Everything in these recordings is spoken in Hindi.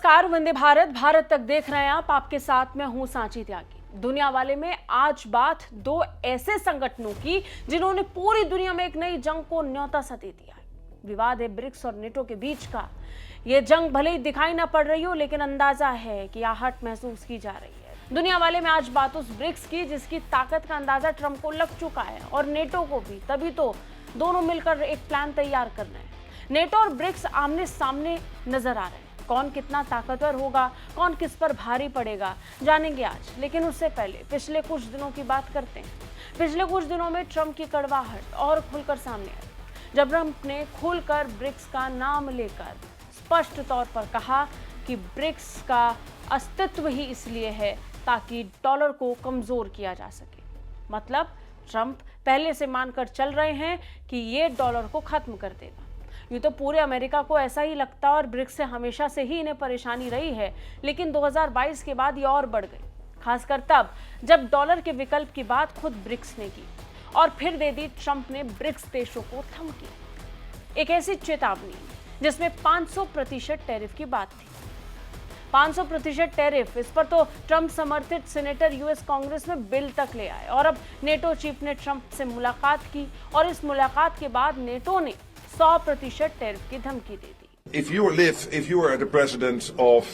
नमस्कार, वंदे भारत। भारत तक देख रहे हैं आप। आपके साथ मैं हूं सांची त्यागी। दुनिया वाले में आज बात दो ऐसे संगठनों की जिन्होंने पूरी दुनिया में एक नई जंग को न्योता सा दे दिया है। विवाद है ब्रिक्स और नेटो के बीच का। यह जंग भले ही दिखाई ना पड़ रही हो, लेकिन अंदाजा है कि आहट महसूस की जा रही है। दुनिया वाले में आज बात उस ब्रिक्स की जिसकी ताकत का अंदाजा ट्रंप को लग चुका है, और नेटो को भी। तभी तो दोनों मिलकर एक प्लान तैयार कर रहे हैं। नेटो और ब्रिक्स आमने सामने नजर आ रहे हैं। कौन कितना ताकतवर होगा, कौन किस पर भारी पड़ेगा, जानेंगे आज। लेकिन उससे पहले पिछले कुछ दिनों की बात करते हैं। पिछले कुछ दिनों में ट्रंप की कड़वाहट और खुलकर सामने आई, जब ट्रंप ने खुलकर ब्रिक्स का नाम लेकर स्पष्ट तौर पर कहा कि ब्रिक्स का अस्तित्व ही इसलिए है ताकि डॉलर को कमजोर किया जा सके। मतलब ट्रंप पहले से मानकर चल रहे हैं कि ये डॉलर को खत्म कर देगा। ये तो पूरे अमेरिका को ऐसा ही लगता है, और ब्रिक्स से हमेशा से ही इन्हें परेशानी रही है। लेकिन 2022 के बाद ये और बढ़ गई, खासकर तब जब डॉलर के विकल्प की बात खुद ब्रिक्स ने की, और फिर दे दी ट्रंप ने ब्रिक्स देशों को धमकी। एक ऐसी चेतावनी जिसमें 500% टैरिफ की बात थी। 500% टैरिफ, इस पर तो ट्रंप समर्थित सीनेटर यूएस कांग्रेस में बिल तक ले आए। और अब नेटो चीफ ने ट्रंप से मुलाकात की, और इस मुलाकात के बाद नेटो ने 100% टैरिफ की धमकी दे दी। If you are the president of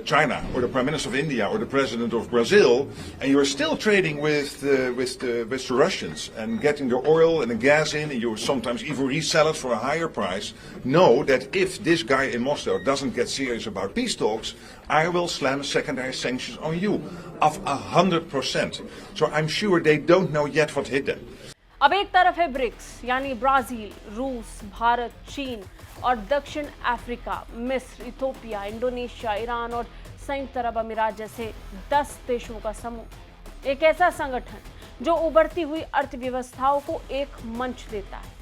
China, or the prime minister of India, or the president of Brazil, and you are still trading with the Russians and getting the oil and the gas in, and you sometimes even resell it for a higher price, know that if this guy in Moscow doesn't get serious about peace talks, I will slam secondary sanctions on you of 100%. So I'm sure they don't know yet what hit them. अब एक तरफ है ब्रिक्स, यानी ब्राजील, रूस, भारत, चीन और दक्षिण अफ्रीका, मिस्र, इथोपिया, इंडोनेशिया, ईरान और संयुक्त अरब अमीरात जैसे 10 देशों का समूह। एक ऐसा संगठन जो उभरती हुई अर्थव्यवस्थाओं को एक मंच देता है।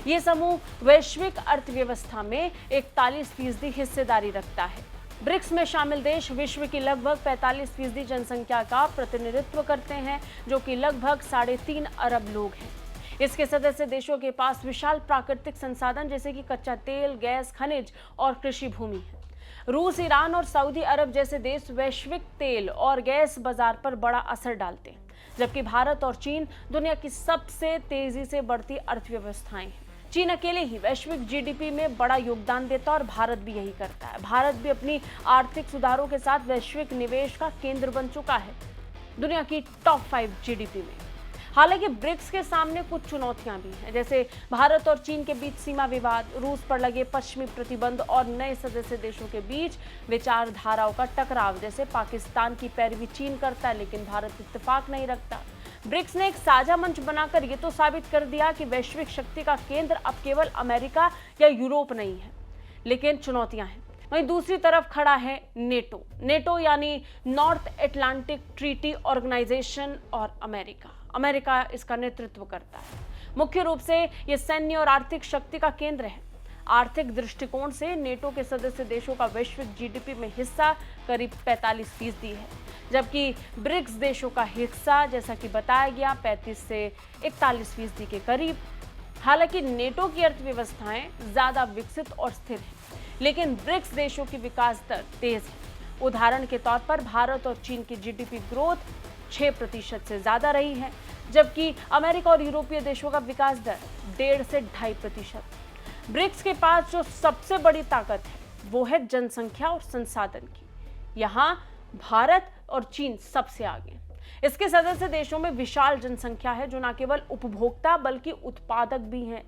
ये समूह वैश्विक अर्थव्यवस्था में 41% हिस्सेदारी रखता है। ब्रिक्स में शामिल देश विश्व की लगभग 45% जनसंख्या का प्रतिनिधित्व करते हैं, जो कि लगभग 3.5 अरब लोग हैं। इसके सदस्य देशों के पास विशाल प्राकृतिक संसाधन जैसे कि कच्चा तेल, गैस, खनिज और कृषि भूमि है। रूस, ईरान और सऊदी अरब जैसे देश वैश्विक तेल और गैस बाजार पर बड़ा असर डालते हैं, जबकि भारत और चीन दुनिया की सबसे तेजी से बढ़ती अर्थव्यवस्थाएं हैं। चीन अकेले ही वैश्विक जीडीपी में बड़ा योगदान देता है, और भारत भी यही करता है। भारत भी अपनी आर्थिक सुधारों के साथ वैश्विक निवेश का केंद्र बन चुका है, दुनिया की टॉप 5 जीडीपी में। हालांकि ब्रिक्स के सामने कुछ चुनौतियां भी हैं, जैसे भारत और चीन के बीच सीमा विवाद, रूस पर लगे पश्चिमी प्रतिबंध और नए सदस्य देशों के बीच विचारधाराओं का टकराव। जैसे पाकिस्तान की पैरवी चीन करता है, लेकिन भारत इत्तेफाक नहीं रखता। ब्रिक्स ने एक साझा मंच बनाकर यह तो साबित कर दिया कि वैश्विक शक्ति का केंद्र अब केवल अमेरिका या यूरोप नहीं है। लेकिन चुनौतियां हैं। वहीं दूसरी तरफ खड़ा है नेटो। नेटो यानी नॉर्थ अटलांटिक ट्रीटी ऑर्गेनाइजेशन, और अमेरिका इसका नेतृत्व करता है। मुख्य रूप से यह सैन्य और आर्थिक शक्ति का केंद्र है। आर्थिक दृष्टिकोण से नेटो के सदस्य देशों का वैश्विक जीडीपी में हिस्सा करीब 45% है, जबकि ब्रिक्स देशों का हिस्सा, जैसा कि बताया गया, 35 से 41% के करीब। हालांकि नेटो की अर्थव्यवस्थाएं ज्यादा विकसित और स्थिर हैं, लेकिन ब्रिक्स देशों की विकास दर तेज है। उदाहरण के तौर पर भारत और चीन की जीडीपी ग्रोथ 6% से ज्यादा रही है, जबकि अमेरिका और यूरोपीय देशों का विकास दर 1.5 से 2.5%। ब्रिक्स के पास जो सबसे बड़ी ताकत है वो है जनसंख्या और संसाधन की। यहाँ भारत और चीन सबसे आगे। इसके सदस्य देशों में विशाल जनसंख्या है, जो न केवल उपभोक्ता बल्कि उत्पादक भी हैं।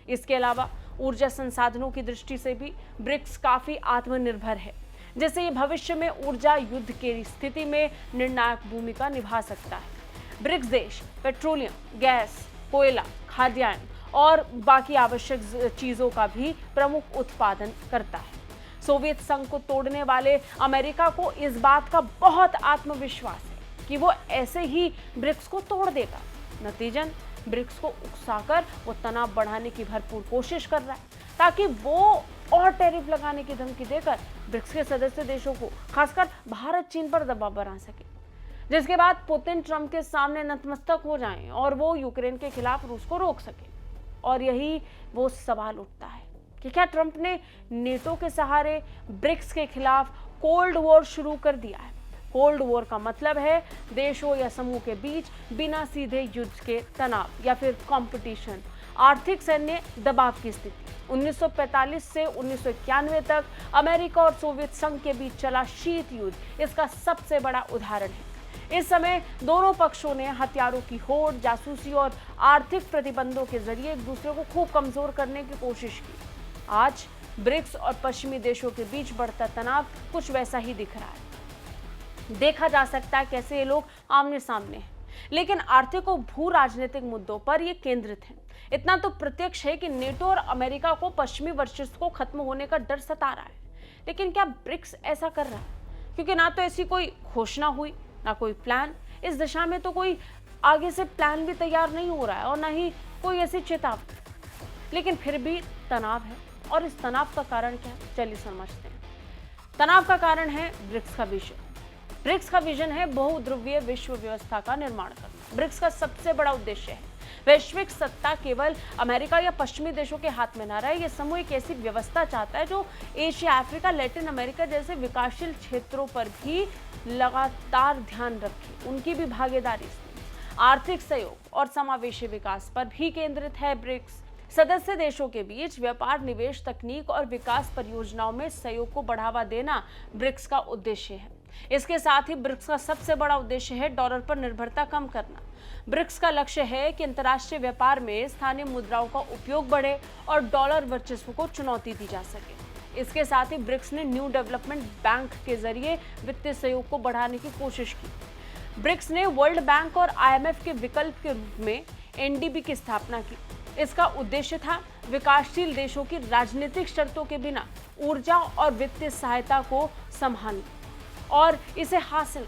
इसके अलावा ऊर्जा संसाधनों की दृष्टि से भी ब्रिक्स काफी आत्मनिर्भर है, जिससे ये भविष्य में ऊर्जा युद्ध की स्थिति में निर्णायक भूमिका निभा सकता है। ब्रिक्स देश पेट्रोलियम, गैस, कोयला, खाद्यान्न और बाकी आवश्यक चीजों का भी प्रमुख उत्पादन करता है। सोवियत संघ को तोड़ने वाले अमेरिका को इस बात का बहुत आत्मविश्वास है कि वो ऐसे ही ब्रिक्स को तोड़ देगा। नतीजन ब्रिक्स को उकसाकर वो तनाव बढ़ाने की भरपूर कोशिश कर रहा है, ताकि वो और टैरिफ लगाने की धमकी देकर ब्रिक्स के सदस्य देशों को, खासकर भारत चीन पर दबाव बना सके, जिसके बाद पुतिन ट्रंप के सामने नतमस्तक हो जाएं और वो यूक्रेन के खिलाफ रूस को रोक सके। और यही वो सवाल उठता है कि क्या ट्रंप ने नेटो के सहारे ब्रिक्स के खिलाफ कोल्ड वॉर शुरू कर दिया है। कोल्ड वॉर का मतलब है देशों या समूह के बीच बिना सीधे युद्ध के तनाव या फिर कंपटीशन, आर्थिक सैन्य दबाव की स्थिति। 1945 से 1991 तक अमेरिका और सोवियत संघ के बीच चला शीत युद्ध इसका सबसे बड़ा उदाहरण है। इस समय दोनों पक्षों ने हथियारों की होड़, जासूसी और आर्थिक प्रतिबंधों के जरिए एक दूसरे को खूब कमजोर करने की कोशिश की। आज ब्रिक्स और पश्चिमी देशों के बीच बढ़ता तनाव कुछ वैसा ही दिख रहा है। देखा जा सकता है कैसे ये लोग आमने सामने हैं, लेकिन आर्थिक और भू राजनीतिक मुद्दों पर ये केंद्रित हैं। इतना तो प्रत्यक्ष है कि नेटो और अमेरिका को पश्चिमी वर्चस्व को खत्म होने का डर सता रहा है। लेकिन क्या ब्रिक्स ऐसा कर रहा है? क्योंकि ना तो ऐसी कोई घोषणा हुई, ना कोई प्लान। इस दिशा में तो कोई आगे से प्लान भी तैयार नहीं हो रहा है और ना ही कोई ऐसी चेतावनी। लेकिन फिर भी तनाव है, और इस तनाव का कारण क्या है, चलिए समझते हैं। तनाव का कारण है ब्रिक्स का विजन। ब्रिक्स का विजन है बहुध्रुवीय विश्व व्यवस्था का निर्माण करना। ब्रिक्स का सबसे बड़ा उद्देश्य है वैश्विक सत्ता केवल अमेरिका या पश्चिमी देशों के हाथ में न रहे। यह समूह एक ऐसी व्यवस्था चाहता है जो एशिया, अफ्रीका, लैटिन अमेरिका जैसे विकासशील क्षेत्रों पर भी लगातार ध्यान रखे, उनकी भी भागीदारी इसमें। आर्थिक सहयोग और समावेशी विकास पर भी केंद्रित है ब्रिक्स। सदस्य देशों के बीच व्यापार, निवेश, तकनीक और विकास परियोजनाओं में सहयोग को बढ़ावा देना ब्रिक्स का उद्देश्य है। इसके साथ ही ब्रिक्स का सबसे बड़ा उद्देश्य है डॉलर पर निर्भरता कम करना। ब्रिक्स का लक्ष्य है कि अंतर्राष्ट्रीय व्यापार में स्थानीय मुद्राओं का उपयोग बढ़े और डॉलर वर्चस्व को चुनौती दी जा सके। इसके साथ ही ब्रिक्स ने न्यू डेवलपमेंट बैंक के जरिए वित्तीय सहयोग को बढ़ाने की कोशिश की। ब्रिक्स ने वर्ल्ड बैंक और IMF के विकल्प के रूप में NDB की स्थापना की। इसका उद्देश्य था विकासशील देशों की राजनीतिक शर्तों के बिना ऊर्जा और वित्तीय सहायता को संभालना और इसे हासिल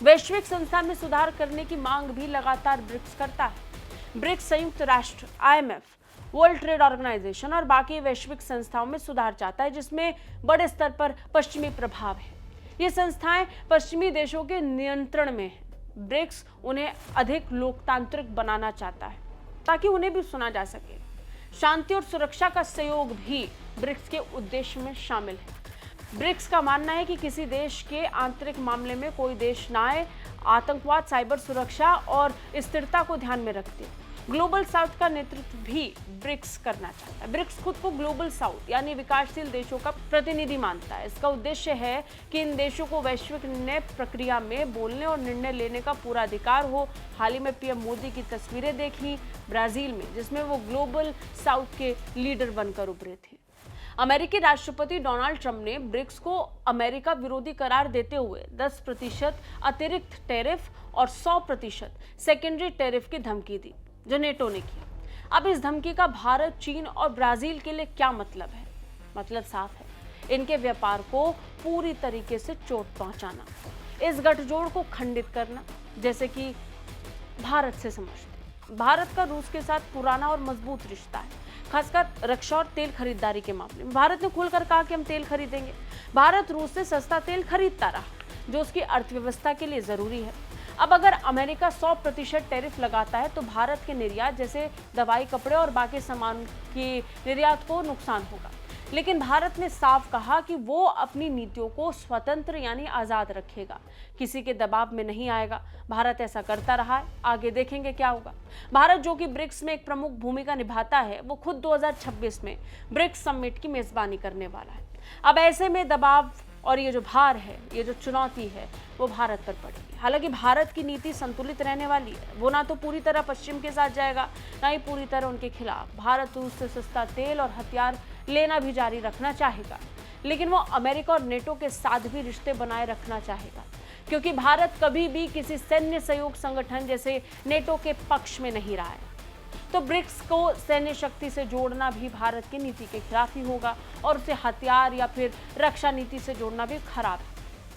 वैश्विक संस्था में सुधार करने की मांग भी लगातार ब्रिक्स करता है। ब्रिक्स संयुक्त राष्ट्र, IMF, वर्ल्ड ट्रेड ऑर्गेनाइजेशन और बाकी वैश्विक संस्थाओं में सुधार चाहता है जिसमें बड़े स्तर पर पश्चिमी प्रभाव है। ये संस्थाएं पश्चिमी देशों के नियंत्रण में है। ब्रिक्स उन्हें अधिक लोकतांत्रिक बनाना चाहता है ताकि उन्हें भी सुना जा सके। शांति और सुरक्षा का सहयोग भी ब्रिक्स के उद्देश्य में शामिल है। ब्रिक्स का मानना है कि किसी देश के आंतरिक मामले में कोई देश ना आए। आतंकवाद, साइबर सुरक्षा और स्थिरता को ध्यान में रखते ग्लोबल साउथ का नेतृत्व भी ब्रिक्स करना चाहता है। ब्रिक्स खुद को ग्लोबल साउथ यानी विकासशील देशों का प्रतिनिधि मानता है। इसका उद्देश्य है कि इन देशों को वैश्विक निर्णय प्रक्रिया में बोलने और निर्णय लेने का पूरा अधिकार हो। हाल ही में PM मोदी की तस्वीरें देखी ब्राजील में, जिसमें वो ग्लोबल साउथ के लीडर बनकर उभरे थे। अमेरिकी राष्ट्रपति डोनाल्ड ट्रंप ने ब्रिक्स को अमेरिका विरोधी करार देते हुए 10% अतिरिक्त टैरिफ और 100% सेकेंडरी टैरिफ की धमकी दी, जो नेटो ने की। अब इस धमकी का भारत, चीन और ब्राजील के लिए क्या मतलब है? मतलब साफ है, इनके व्यापार को पूरी तरीके से चोट पहुंचाना, इस गठजोड़ को खंडित करना, जैसे कि भारत से समझते। भारत का रूस के साथ पुराना और मजबूत रिश्ता है, खासकर रक्षा और तेल खरीदारी के मामले में। भारत ने खुलकर कहा कि हम तेल खरीदेंगे। भारत रूस से सस्ता तेल खरीदता रहा, जो उसकी अर्थव्यवस्था के लिए जरूरी है। अब अगर अमेरिका 100% टैरिफ लगाता है तो भारत के निर्यात जैसे दवाई, कपड़े और बाकी सामान की निर्यात को नुकसान होगा। लेकिन भारत ने साफ कहा कि वो अपनी नीतियों को स्वतंत्र यानी आजाद रखेगा, किसी के दबाव में नहीं आएगा। भारत ऐसा करता रहा है, आगे देखेंगे क्या होगा। भारत, जो कि ब्रिक्स में एक प्रमुख भूमिका निभाता है, वो खुद 2026 में ब्रिक्स समिट की मेजबानी करने वाला है। अब ऐसे में दबाव और ये जो भार है, ये जो चुनौती है, वो भारत पर पड़ेगी। हालांकि भारत की नीति संतुलित रहने वाली है। वो ना तो पूरी तरह पश्चिम के साथ जाएगा, ना ही पूरी तरह उनके खिलाफ। भारत रूस से सस्ता तेल और हथियार लेना भी जारी रखना चाहेगा, लेकिन वो अमेरिका और नेटो के साथ भी रिश्ते बनाए रखना चाहेगा, क्योंकि भारत कभी भी किसी सैन्य सहयोग संगठन जैसे नेटो के पक्ष में नहीं रहा है। तो ब्रिक्स को सैन्य शक्ति से जोड़ना भी भारत की नीति के खिलाफ ही होगा, और उसे हथियार या फिर रक्षा नीति से जोड़ना भी खराब है।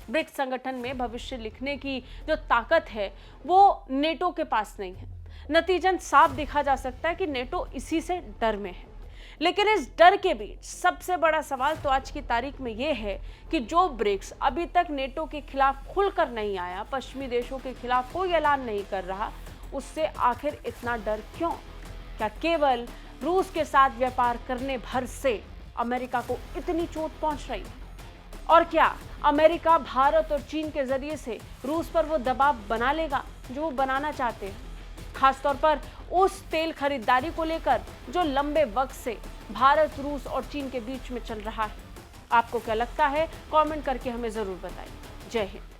ब्रिक्स संगठन में भविष्य लिखने की जो ताकत है, वो नेटो के पास नहीं है। नतीजन साफ देखा जा सकता है कि नेटो इसी से डर में है। लेकिन इस डर के बीच सबसे बड़ा सवाल तो आज की तारीख में यह है कि जो ब्रिक्स अभी तक नेटो के खिलाफ खुलकर नहीं आया, पश्चिमी देशों के खिलाफ कोई ऐलान नहीं कर रहा, उससे आखिर इतना डर क्यों? क्या केवल रूस के साथ व्यापार करने भर से अमेरिका को इतनी चोट पहुंच रही है? और क्या अमेरिका, भारत और चीन के जरिए से रूस पर वो दबाव बना लेगा जो वो बनाना चाहते हैं, खासतौर पर उस तेल खरीदारी को लेकर जो लंबे वक्त से भारत, रूस और चीन के बीच में चल रहा है? आपको क्या लगता है? कमेंट करके हमें जरूर बताइए। जय हिंद।